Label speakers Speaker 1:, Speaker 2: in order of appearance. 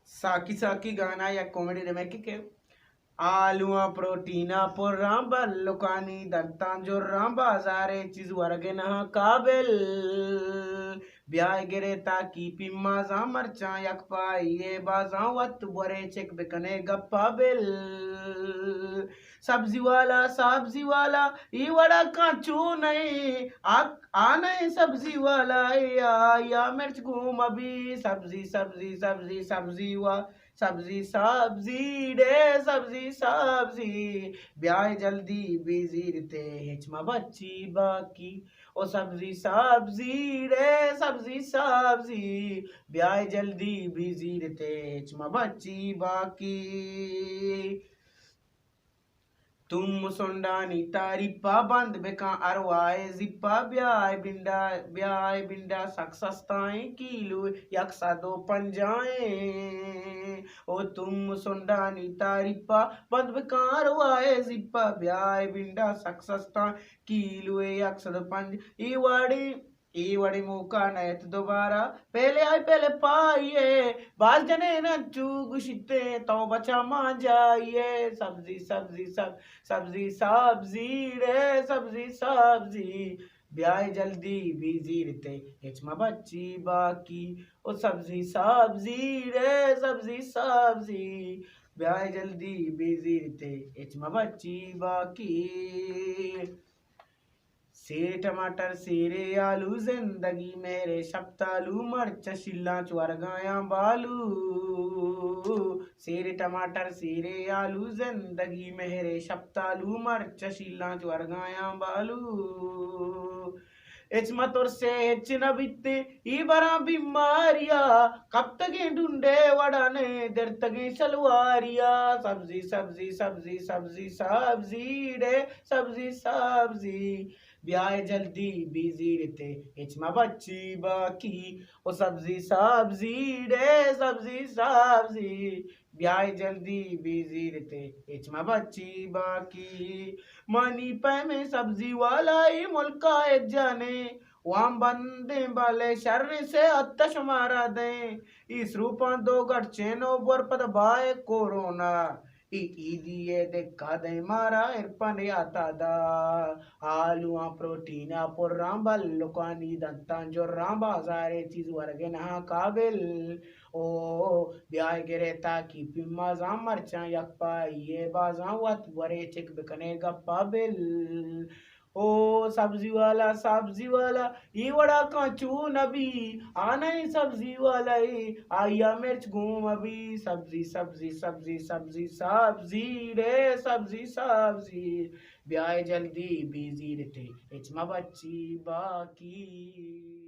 Speaker 1: साकी साकी गाना या कॉमेडी रिमेक के आलुआ प्रोटीना पुर्राम बल्लुकानी दत्तां जोर्राम बाजारे चीज वर्गे नहा काबिल ब्याह गिरे ताकि पिम्मा जा मरचा यकपा ये बाजा वत बरे चेक बिकने गप्पा बिल सब्जी वाला ये वड़ा काचू नहीं आ नहीं सब्जी वाला या मिर्च घूम अभी सब्जी सब्जी सब्जी सब्जी वा सब्जी सब्जी रे सब्जी सब्जी ब्याह जल्दी बिजी रते हिचमा बच्ची बाकी ओ सब्जी सब्जी रे सब्जी सब्जी ब्याह जल्दी बिजी रते हिचमा बच्ची बाकी तुम मुसोंडानी तारीपा बंद बेका अरवाए जिप्पा ब्याय बिंडा सक्सस्ताए कीलू यक्सा दो पंजाए ओ तुम मुसोंडानी तारीपा बंद बेका अरवाए जिप्पा ब्याय बिंडा सक्सस्ता कीलू यक्सा दो पंज ई वड़ी मौका नयत दोबारा पहले आई पहले पाइए बाल जने न चूगुशिते तो बचा मा जाइए सब्जी सब्जी सब्जी सब्जी रे सब्जी सब्जी ब्याह जल्दी बिजी रते हिचमा बच्ची बाकी ओ सब्जी सब्जी रे सब्जी सब्जी ब्याह जल्दी बिजी रते हिचमा बच्ची बाकी सेर टमाटर सेरे आलू जिंदगी मेरे शक्तालू मर्च शिल्ला चुर गाया बालू सेरे टमाटर सेरे आलू जिंदगी मेरे शक्तालू मर्च शिल्ला चुर गाया बालू मतोर से न बित्ते ई बरा बीमारिया कब तक ढूंढे वड़ाने देर तक सलवारिया सब्जी सब्जी सब्जी सब्जी सब्जी रे सब्जी सब्जी ब्याह जल्दी बिजी रहते हिचमा बच्ची बाकी ओ सब्जी सब्जी रे सब्जी सब्जी ब्याह जल्दी बिजी रहते हिचमा बच्ची बाकी मनी पे में सब्जी वाला ही मुल्का जाने वाम बंदे वाले शर से अत्तश मारा दे इस रूपा दो गढ़ नो बरपद बाय कोरोना ಈದಿಯೇ ದೆಕ್ಕದೆ ಮಾರ ಇರ್ಪನೆ ಆತದ ಆಲುआ प्रोटीना पुर्राम बल्लुकानी दत्तां जोर्राम बाजारे चीज वर्गे नहा काबिल ओ ब्याह गिरे ताकि पिम्मा जा मरचा यकपा ये बाजा वत बरे चिक बिकने गप्पा बिल ओ सब्जी वाला ये वड़ा काचू नबी आना ही सब्जी वाला ही आया मिर्च घूम अभी सब्जी सब्जी सब्जी सब्जी सब्जी रे सब्जी सब्जी ब्याह जल्दी बिजी रहते हिचमा बच्ची बाकी।